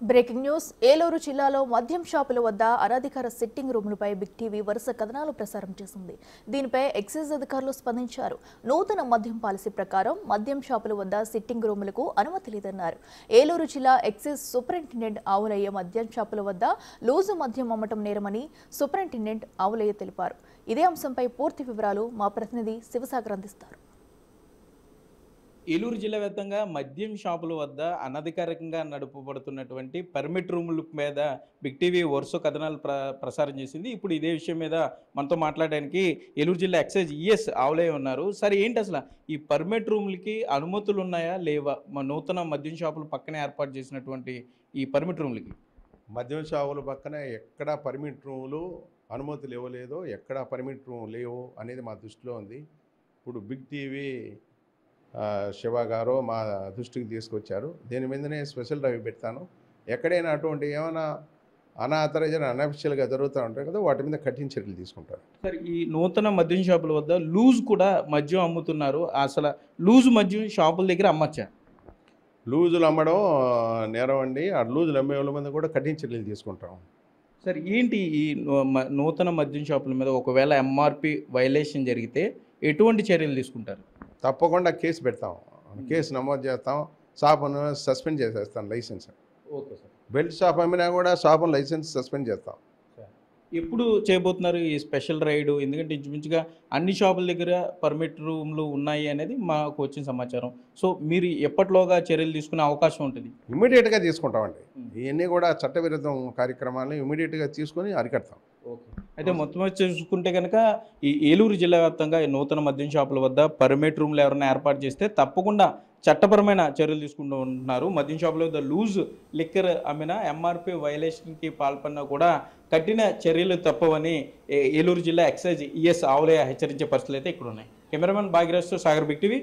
Breaking news Eluru జిల్లాలో మద్యం షాపుల వద్ద అనధికార సిట్టింగ్ రూములపై బిగ్ టీవీ వరుస కథనాలు ప్రసారం చేసింది. దీనిపై ఎక్సైజ్ అధికారులు స్పందించారు. నూతన మద్యం పాలసీ ప్రకారం మద్యం షాపుల వద్ద సిట్టింగ్ రూములకు అనుమతి లేదన్నారు. ఏలూరు జిల్లా ఎక్సైజ్ సూపరింటెండెంట్ ఆవులయ్య మద్యం షాపుల వద్ద లూజు మద్యం అమ్మటం నేరమని సూపరింటెండెంట్ ఆవులయ్య తెలిపారు. ఇదే అంశంపై పూర్తి వివరాలు మా ప్రతినిధి శివసాగర్ అందిస్తారు. ఏలూరు జిల్లా వ్యాప్తంగా మద్యం షాపుల వద్ద అనధికారికంగా నడుపబడుతున్నటువంటి పర్మిట్ రూముల మీద బిగ్ టీవీ వరుస కథనాలు ప్రసారం చేసింది. ఇప్పుడు ఇదే విషయం మీద మనతో మాట్లాడడానికి ఏలూరు జిల్లా ఎక్సైజ్ ఈఎస్ ఆవులయ్య ఉన్నారు. సరే, ఏంటి అసలు ఈ పర్మిట్ రూములకి అనుమతులు ఉన్నాయా లేవా? నూతన మద్యం షాపుల పక్కనే ఏర్పాటు చేసినటువంటి ఈ పర్మిట్ రూములకి మద్యం షాపుల పక్కన ఎక్కడ పర్మిట్ రూములు అనుమతులు ఇవ్వలేదో, ఎక్కడ పర్మిట్ రూమ్ లేవు అనేది మా దృష్టిలో ఉంది. ఇప్పుడు బిగ్ టీవీ శివ గారు మా దృష్టికి తీసుకొచ్చారు. దీని మీదనే స్పెషల్ డ్రైవ్ పెడతాను. ఎక్కడైనా అటువంటి ఏమైనా అనాథరైజ్డ్ అనఫిషియల్గా జరుగుతూ ఉంటాయి కదా, వాటి మీద కఠిన చర్యలు తీసుకుంటారు. సార్, ఈ నూతన మద్యం షాపుల వద్ద లూజ్ కూడా మద్యం అమ్ముతున్నారు. అసలు లూజు మద్యం షాపుల దగ్గర అమ్మచ్చా? లూజులు అమ్మడం నేరం అండి. ఆ లూజులు అమ్మే వాళ్ళ మీద కూడా కఠిన చర్యలు తీసుకుంటాం. సార్, ఏంటి ఈ నూతన మద్యం షాపుల మీద ఒకవేళ ఎంఆర్పి వైలేషన్ జరిగితే ఎటువంటి చర్యలు తీసుకుంటారు? తప్పకుండా కేసు పెడతాం, కేసు నమోదు చేస్తాం. షాపును సస్పెండ్ చేసేస్తాం licence. Okay sir. Belt shop అమ్మినా కూడా షాపును లైసెన్స్ సస్పెండ్ చేస్తాం. ఎప్పుడు చేయబోతున్నారు ఈ స్పెషల్ రైడ్? ఎందుకంటే ఇంచుమించుగా అన్ని షాపుల దగ్గర పర్మిట్ రూమ్లు ఉన్నాయి అనేది మాకు వచ్చిన సమాచారం. సో మీరు ఎప్పటిలోగా చర్యలు తీసుకునే అవకాశం ఉంటుంది? ఇమీడియట్గా తీసుకుంటామండి. ఇవన్నీ కూడా చట్టవిరుద్ధం కార్యక్రమాలను ఇమీడియట్గా తీసుకొని అరికడతాం. ఓకే. అయితే మొత్తం చూసుకుంటే కనుక ఈ ఏలూరు జిల్లా వ్యాప్తంగా ఈ నూతన మద్యం షాపుల వద్ద పర్మిట్ రూమ్లు ఎవరైనా ఏర్పాటు చేస్తే తప్పకుండా చట్టపరమైన చర్యలు తీసుకుంటూ ఉంటున్నారు. మద్యం షాపుల వద్ద లూజ్ లిక్కర్ అమ్మినా ఎంఆర్పి వైలేషన్కి పాల్పడినా కూడా కఠిన చర్యలు తప్పవని ఏలూరు జిల్లా ఎక్సైజ్ ఈఎస్ ఆవులయ్య హెచ్చరించే పరిస్థితులు అయితే ఇక్కడ ఉన్నాయి. కెమెరామెన్ భాగ్యరాజ్తో సాగర్, బిగ్ టీవీ.